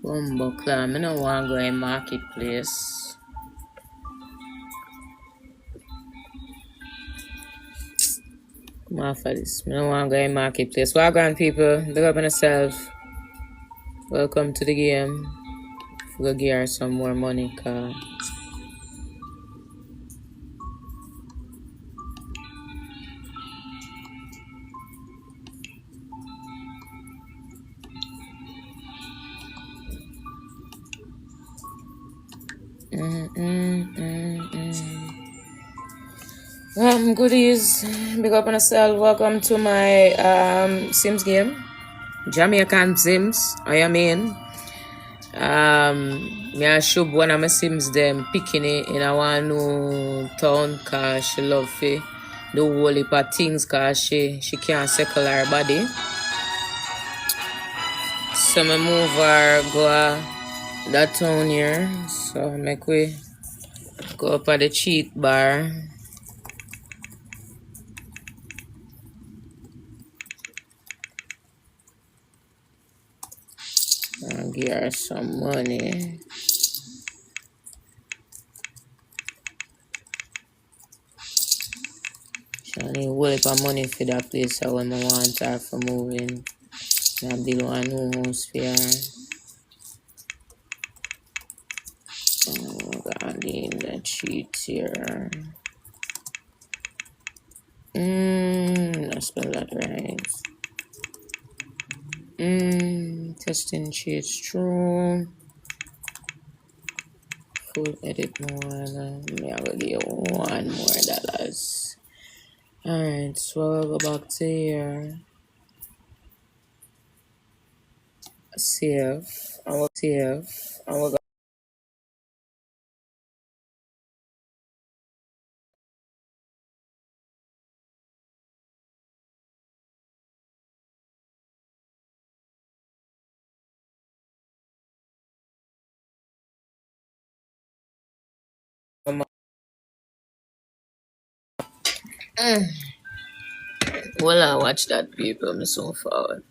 Bumbleclam, I don't want to go in marketplace. Come on for this. I don't want to go in marketplace. Welcome, people. Look up on yourself. Welcome to the game. We'll give her some more money, car. Goodies. Big up on yourself. Welcome to my Sims game. Jamaican Sims. I mean. Me I show one of my Sims them picking it in our new town cause she love to do whole heap of things cause she can't circle her body. So me move her go that town here. So make we go up at the cheat bar. And give her some money. She need a whole heap of money for that place so when I want her for moving. I build one new house for her. Oh God, the cheat here. I spell that right. Testing cheats true. Full edit more. Me I will give $1 more. Alright, so I'll go back to here. Save. I will save. I will go. Well, I watch that people. I'm so forward.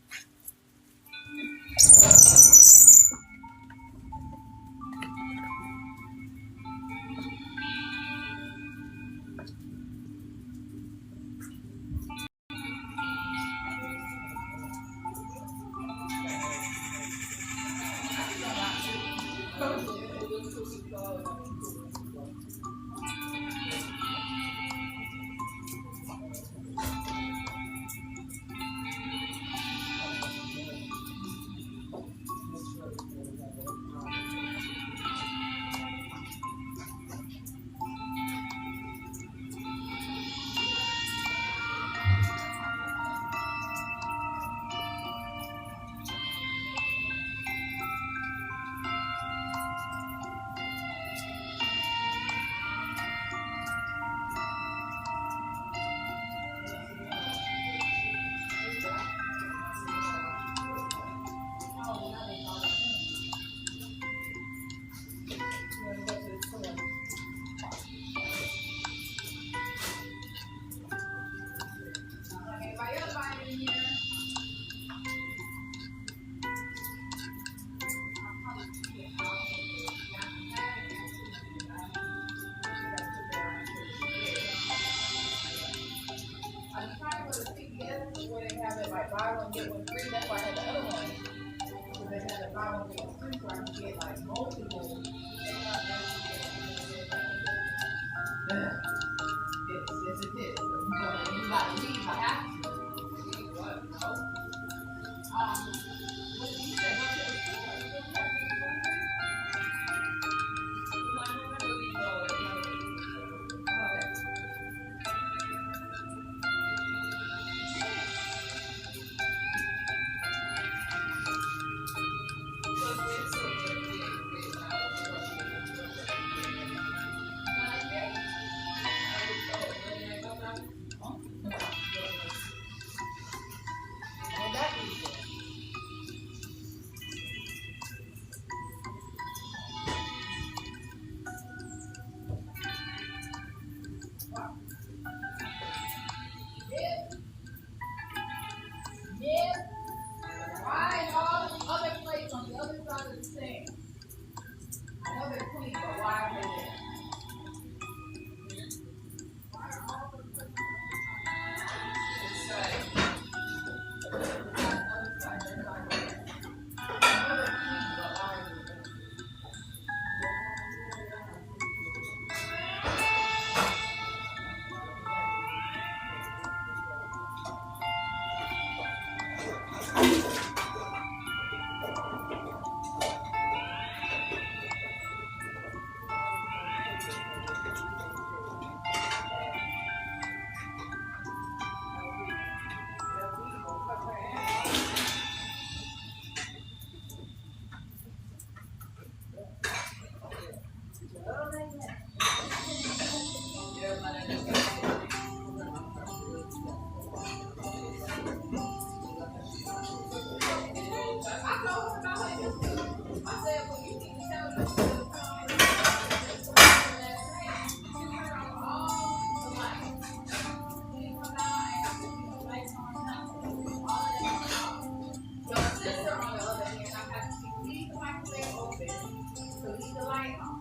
sister, on the other hand, I have to leave the microwave open to leave the light on.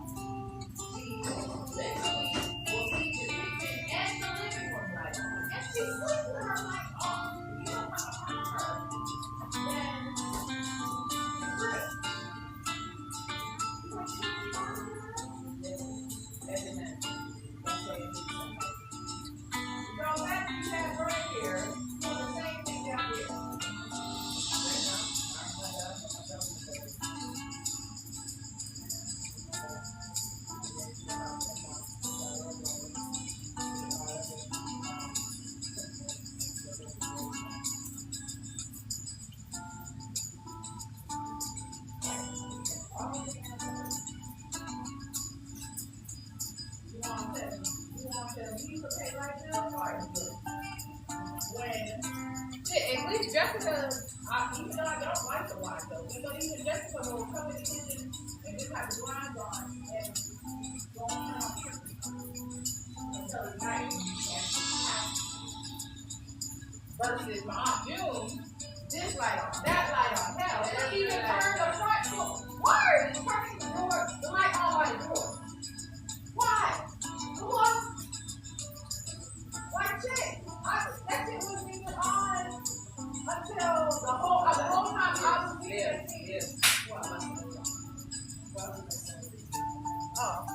She literally will keep the kitchen and the living room light on. And she sleeps with her light on. You don't have to harm her. Then, good. You want to keep me on her? Yes. And then, that's why you need somebody. So that you have right here, so the same thing down here. Right now, at least Jessica, even though I don't like to watch though, but even Jessica will come in the kitchen and just have the blinds on and go on until the night. Versus my Aunt June, this light on, that light on, hell, and even turn the front door. Why are you turning the door, the light on by the door? Why? What? Like shit, that shit wasn't even on until the whole time I was here. Oh.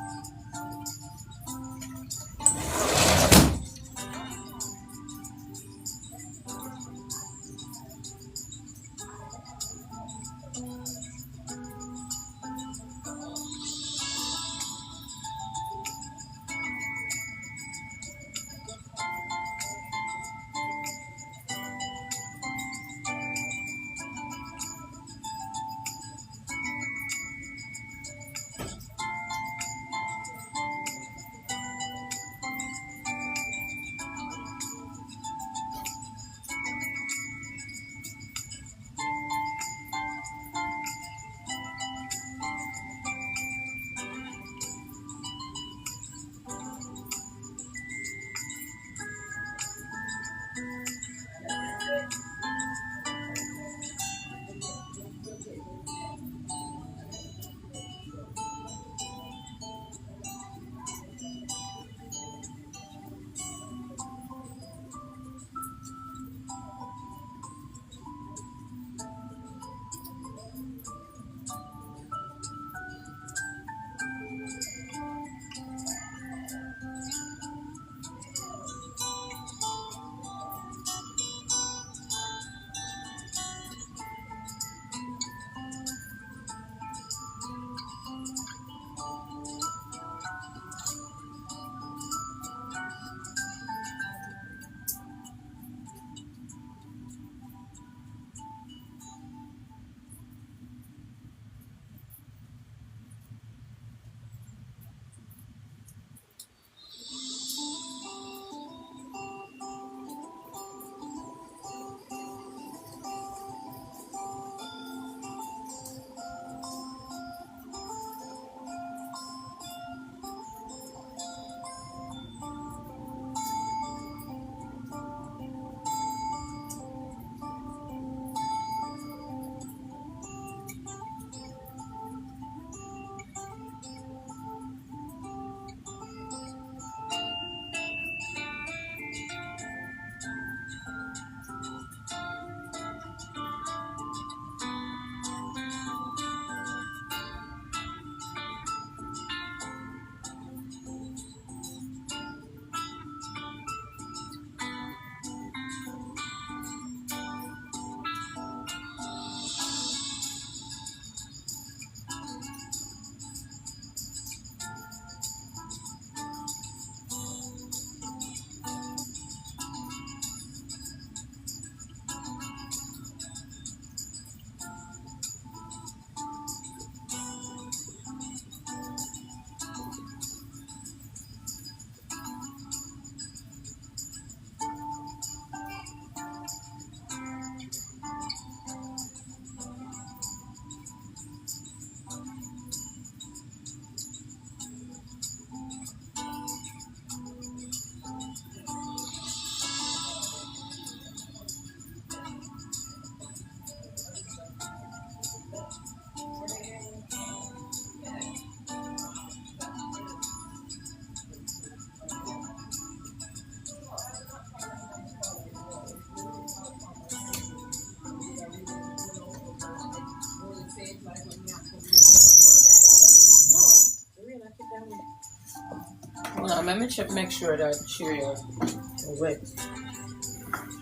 Let me check, make sure that Cheerio is wet.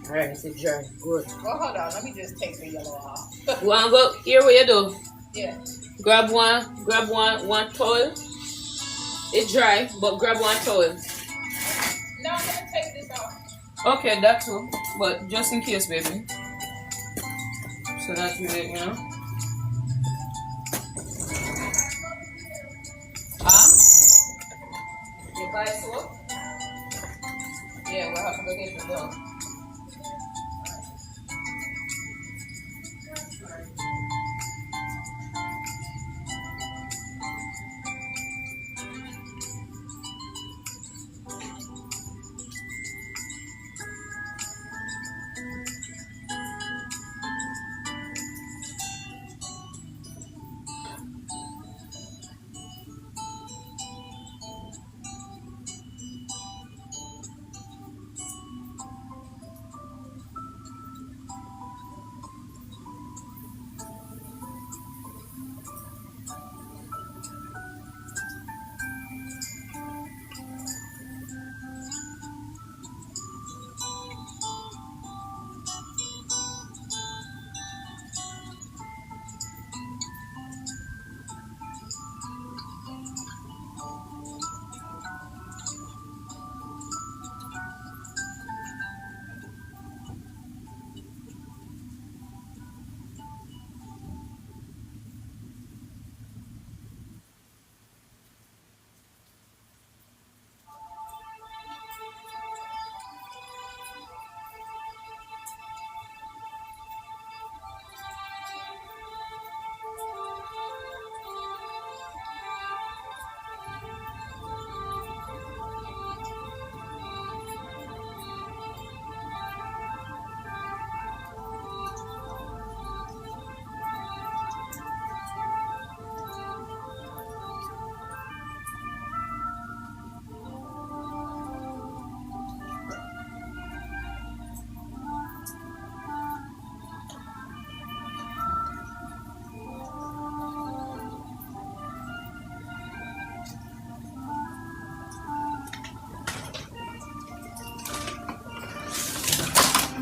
Alright, it's dry. Good. Well, hold on. Let me just take the yellow off. You wanna go here? What you do? Yeah. Grab one towel. It's dry, but grab one towel. No, I'm gonna take this off. Okay, that too. But just in case, baby. So that you know. Huh? You buy soap? Yeah, we'll have to go get it done.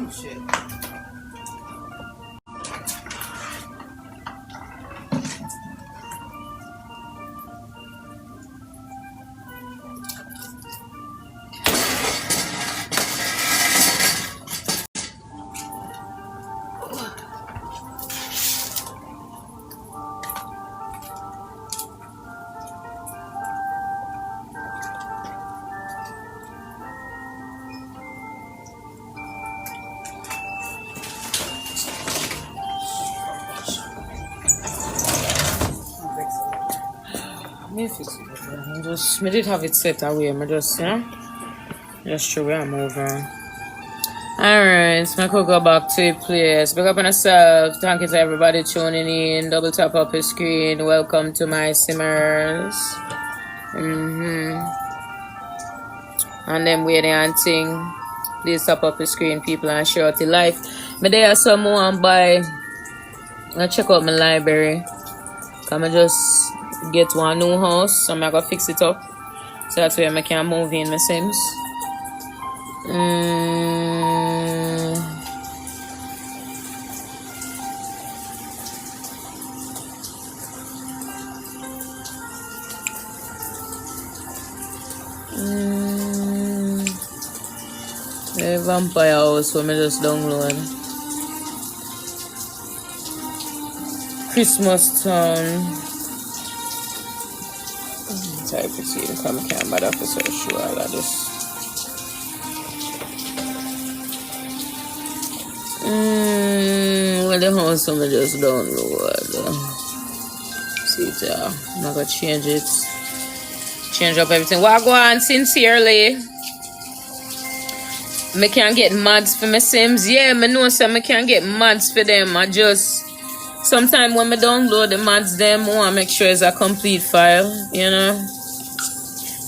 Oh, shit. Me fix it. Me did have it set away. Me just, just show where I'm over. Alright, so I could go back to a place. Big up on yourself. Thank you to everybody tuning in. Double tap up your screen. Welcome to my Simmaz. And then waiting and thing. Please tap up your screen, people, and share out your life. Me there someone buy. I check out my library. Come and just get one new house. So I'm gonna fix it up. So that's where I can move in my Sims. The vampire house for me just download. Christmas town. Type it in, come can't bother for search all of this. Well, the house for me just download. See it there. I'm not gonna change it. Change up everything. What I go on sincerely. Me can get mods for my Sims. Yeah, me know so me can get mods for them. I just sometimes when me download the mods them, I want to make sure it's a complete file, you know.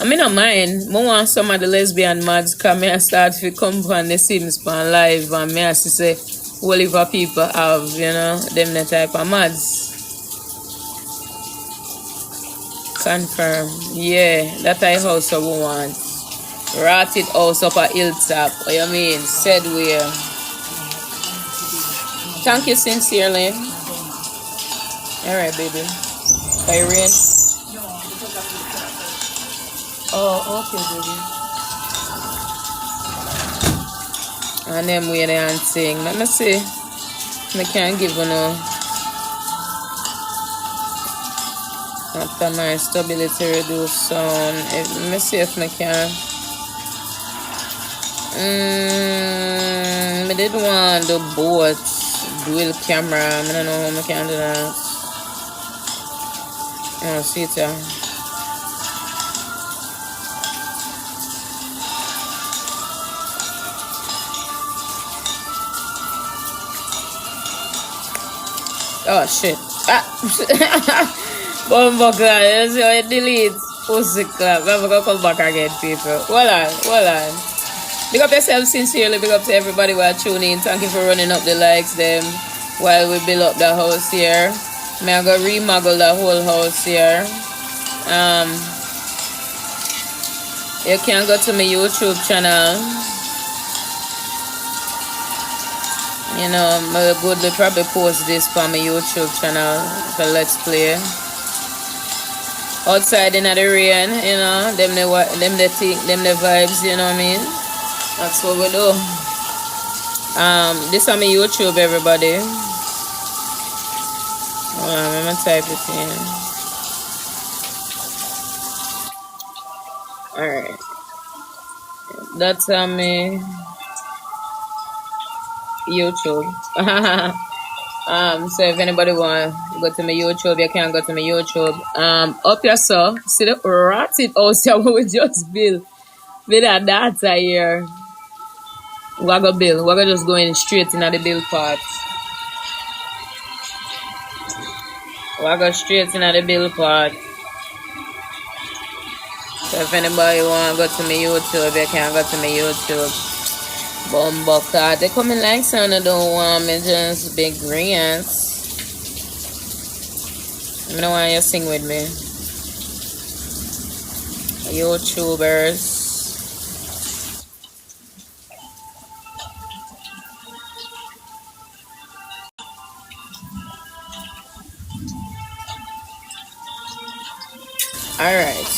I mean, don't mind. I want some of the lesbian mods come and start to come on the Sims pan live and me has to say what if people have, you know, them the type of mods. Confirm. Yeah, that I also want. Rotted house up a hilltop. What you mean? Said where? Thank you sincerely. Alright, baby. Irene. Oh, okay, baby. And them way they and sing. Let me see. I can't give you no. After my stability reduce sound. Let me see if I can. I did want the boat dual camera. I don't know how I can do that. Oh, see it here. Oh shit. Bumbo clap. You see how it delete. Pussy clap. I'm gonna come back again, people. Hold on. Big up yourself sincerely. Big up to everybody who are tuning in. Thank you for running up the likes them while we build up the house here. I'm gonna remodel the whole house here. You can go to my YouTube channel. You know, I'm good to probably post this for my YouTube channel for Let's Play. Outside in the rain, you know, them the vibes, you know what I mean? That's what we do. This is my YouTube, everybody. Hold on, I'm gonna type it in. Alright. That's my YouTube. So if anybody want to go to my YouTube, you can go to my YouTube. Up here, so see the rotted house that we just built with that data here. We're gonna just going straight into the build part. We're going straight into the build part. So if anybody want to go to my YouTube, you can go to my YouTube. Bumbo card. They coming like son, I don't want me just big grants. I don't want you to sing with me. YouTubers. Alright.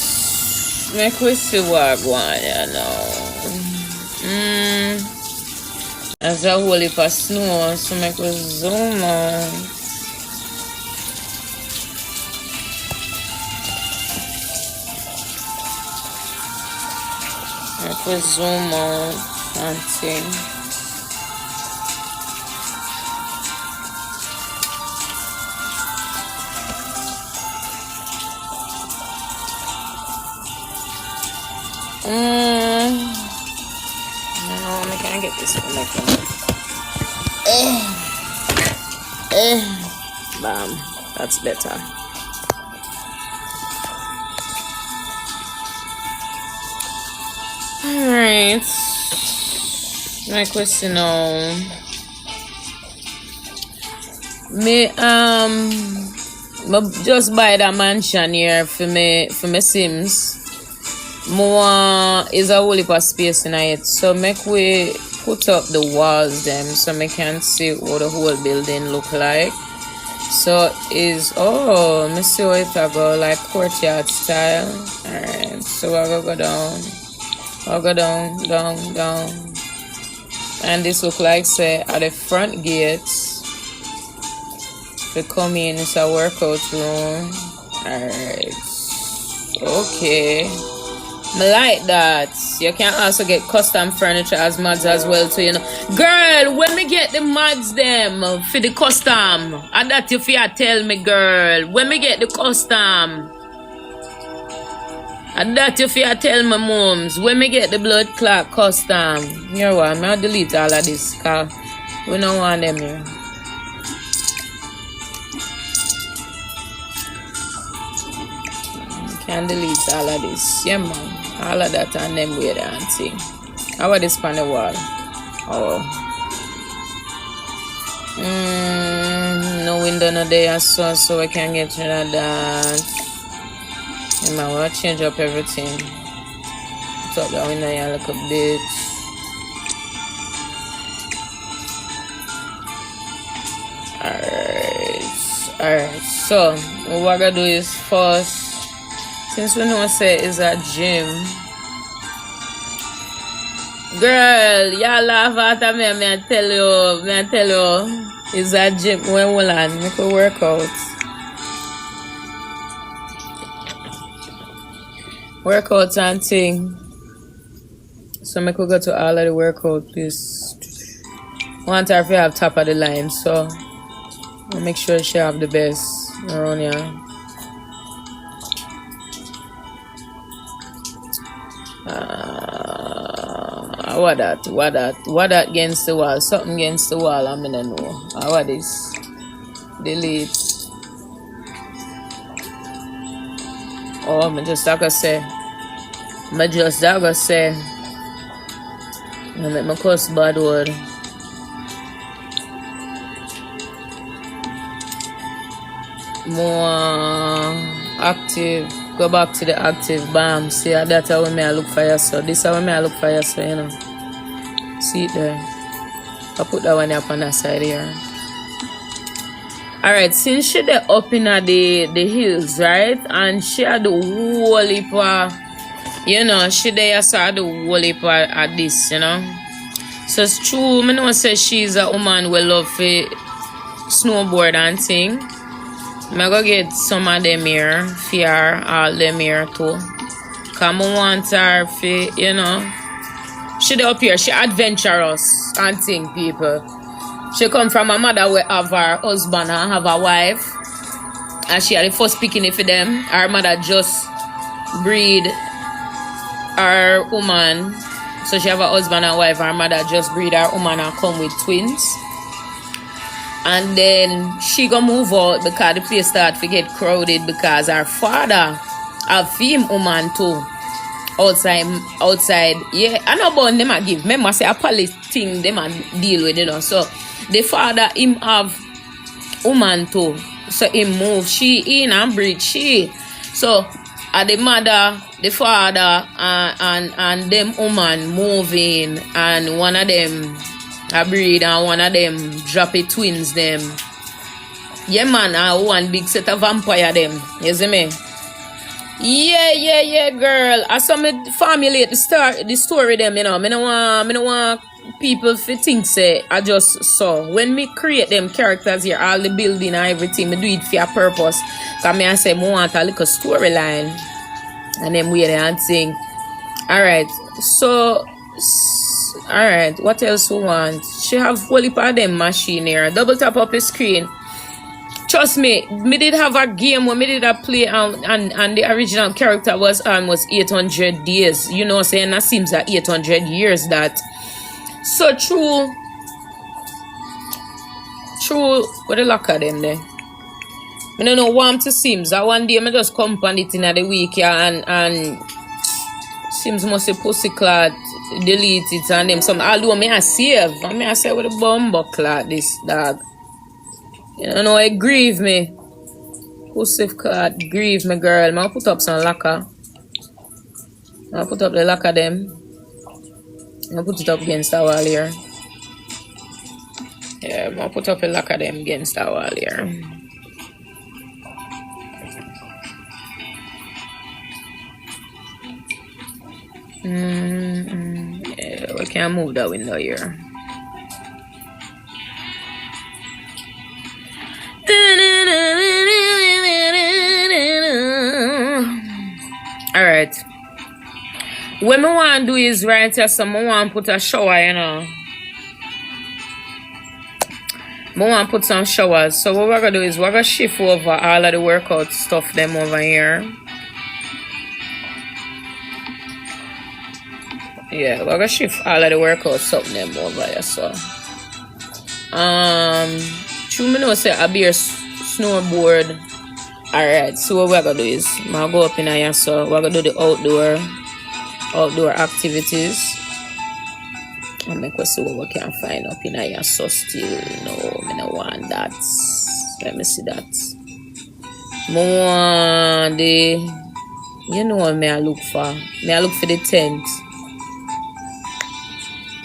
Make we see what I want, you know. There's a whole heap of snow, so make we zoom out. Make we zoom out and see. No, I can't get this one. Bam. That's better. Alright. My question now. Me just buy that mansion here for me Sims. More is a whole heap of space in it, so make we put up the walls them so I can see what the whole building look like. So is me see how it go like courtyard style. Alright, so I'll go down. I'll go down, and this look like say at the front gates. To come in, it's a workout room. Alright, okay. I like that. You can also get custom furniture as mods as well too, you know. Girl, when me get the mods them for the custom, and that you fear tell me, girl. When me get the custom, and that you fear tell me, moms. When me get the blood clot custom, you know what? I'll delete all of this, cause we don't want them here. Can delete all of this, yeah man. All of that and them way there and see. How about this on the wall? Oh. No window no there so I can get rid of that. I will change up everything. put up that window here a little bit. Alright, so what we're gonna do is first, since we know say it's a gym. Girl, y'all laugh at me, I tell you, it's a gym. When hold on, make a workout. Workout and thing. So make we go to all of the workout, please. Want her to have top of the line, so I'll make sure she have the best around here. What that against the wall? Something against the wall, I mean, I know. What is? Delete. Oh, I just like I say. I make my cuss bad word. More active. Go back to the active. Bam. See, that's how I look for you. So this is how I look for you. So, you know. See it there. I put that one up on that side here. Alright, since she there up in the hills, right? And she had the whole heap of, you know, she there saw the whole heap of this, you know. So it's true, I know say she's a woman who love to snowboard and thing. I'm gonna get some of them here, for her, all them here too. Cause I want her for, you know. She there up here, she adventurous and thing, people. She come from a mother who have her husband and have a wife. And she had the first picking for them. Her mother just breed her woman. So she have a husband and wife. Her mother just breed her woman and come with twins. And then she gonna move out because the place start to get crowded because her father have him woman too. Outside. Yeah, I know about them I give. Remember say a police thing them I deal with, you know. So the father him have woman too. So him move she in and breed she. So the mother, the father and them woman moving and one of them a breed and one of them drop it twins them. Yeah man, one big set of vampire them. You see me? Yeah, girl. I saw me formulate the story them, you know. I don't want people to think say I just saw. When me create them characters here, all the building and everything, me do it for a purpose. Cause me I say me want a little storyline. And then we and sing. Alright. So alright, what else we want? She have whole heap of them machine here. Double tap up the screen. Trust me, me did have a game where me did a play and the original character was almost 800 days. You know saying that seems like 800 years that. So true what the lock of them there. I don't know warm to Sims. That one day I just come on it in the week and Sims must say pussy clot, delete it and them some although me I save. I say with the bumbo clot this dog. You know it grieve me. Pussy clot grieve me girl. I put up some lacquer. I put up the lacquer them. I put it up against the wall here. Yeah, I'm gonna put up a lock of them against the wall here. Yeah, we can move that window here. Alright. What I want to do is right here, so I want to put a shower, you know. I want to put some showers. So what we're going to do is we're going to shift over all of the workout stuff them over here. Yeah, we're going to shift all of the workout stuff them over here, so. True, me know say I be a snowboard. Alright, so what we're going to do is I'm going to go up in here, so we're going to do the outdoor activities. And make us see what we can find up in here. So still no, I don't want that. Let me see that. I want the You know what me I look for. Me I look for the tent.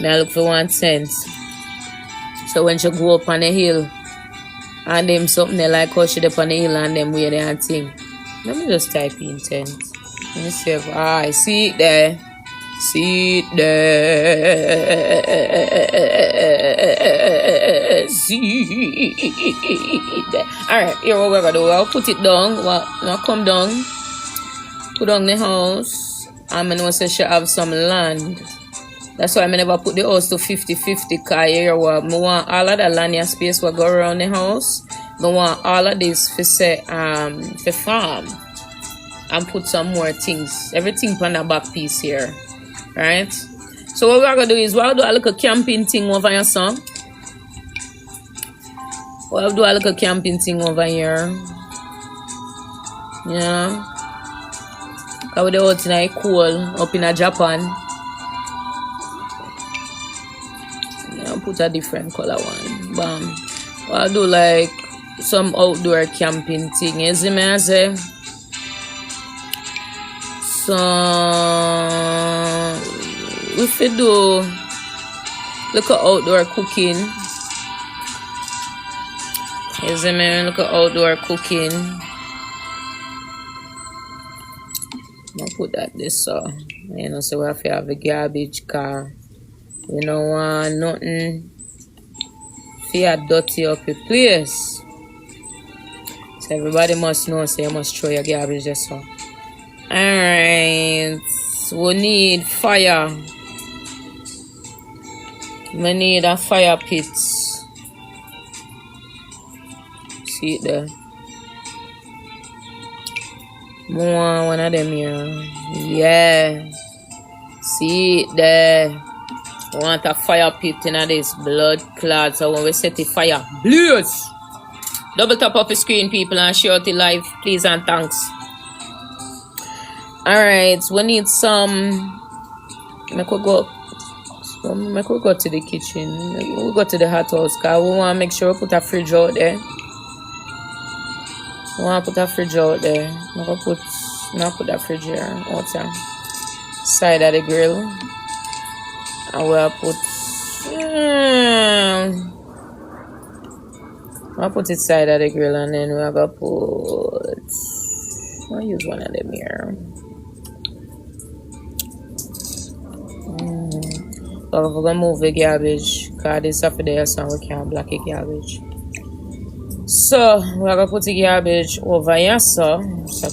Me I look for one tent. So when she go up on the hill and them something they like how she up on the hill and them way they and thing. Let me just type in tent. Let me see if I see it there. See it there. See it there. Alright, here what we're gonna do. I'll put it down. Now come down. Put on the house. And I know say she have some land. That's why I never put the house to 50-50 because here what I want all of the land and space will go around the house. I want all of this for say for farm. And put some more things. Everything on the back piece here. Right? So what we're gonna do is we'll do a little camping thing over here, son. We'll do a little camping thing over here. Yeah. Because with the whole tonight cool up in Japan. Yeah, put a different color one. Bam. We'll do like some outdoor camping thing. You see me I say? So if we do look at outdoor cooking, you see me? Look at outdoor cooking. I'll put that this so you know, so we have to have a garbage car. We don't want nothing for dirty up the place. So everybody must know, so you must throw your garbage just so. Alright, we need fire. We need a fire pit. See it there. More one of them here. Yeah. See it there. We want a fire pit in this blood clot. So when we set the fire, blaze. Double tap up the screen, people, and share it live, please and thanks. Alright, we need some. Make we go to the kitchen. We'll go to the hot house because we want to make sure we put a fridge out there. We want to put a fridge out there. Now put that fridge here outside. Side of the grill. And we'll put I'll put it side of the grill and then we're gonna put I'll use one of them here. So we're gonna move the garbage because this stuff there so we can't block the garbage. So we're gonna put the garbage over here so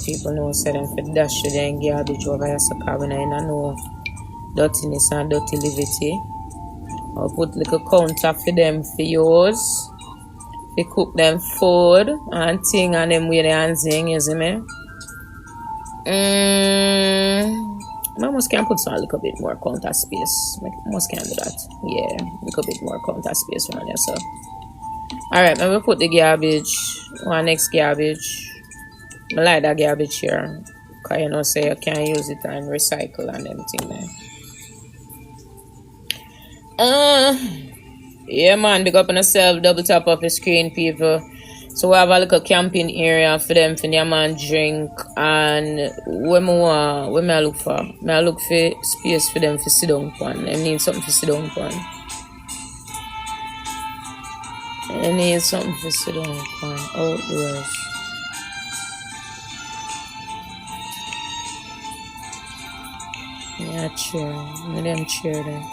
people know so them for dash the garbage over here so because we don't know dirtiness and dirty livity. I'll put like a counter for them for use. They cook them food and thing and them with the hands thing, you see me? I must can put some a little bit more counter space. I must can do that. Yeah, a little bit more counter space around there. So, alright, now we put the garbage. One next garbage. I like that garbage here. Because you know, say you can use it and recycle and everything there. Yeah, man, big up on yourself. Double tap up the screen, people. So we have a little camping area for them for them and drink. And what me I look for? I look for space for them for sit down upon. They need something for sit down upon. They need something for sit down upon. Outdoors. Yeah, chair. Let them chair there.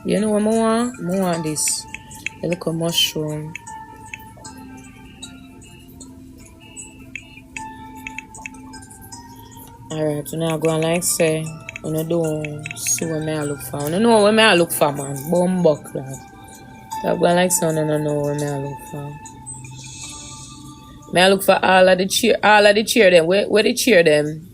You know what I want? I want this. A little mushroom. Alright, so now I go and like say, when I don't see what I look for. I don't know what I look for, man. Bumbuck, lad. So I go and like say, I don't know what I look for. I look for all of the cheer them. Where the cheer them?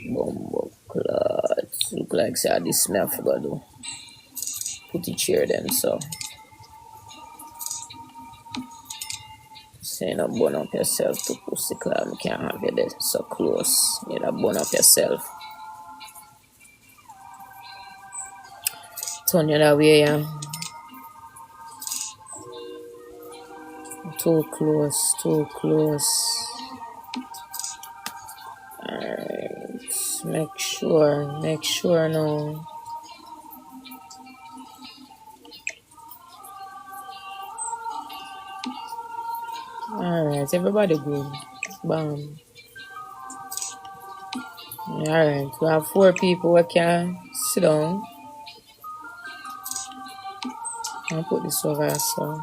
Bumbo clots. Look like say this smell for God do. Put the chair then so. Say not burn up yourself to pussy cloud. You can't have you there so close. You know burn up yourself. Turn you that way, yeah. too close, too close. Alright, make sure now. Alright, everybody good. Bam. Alright, we have 4 people who can sit down. I'll put this over so.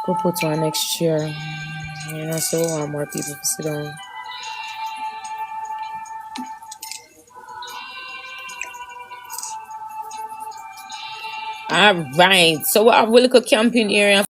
Go put one next chair. You know, so we want more people to sit down. Alright, so we have a little camping area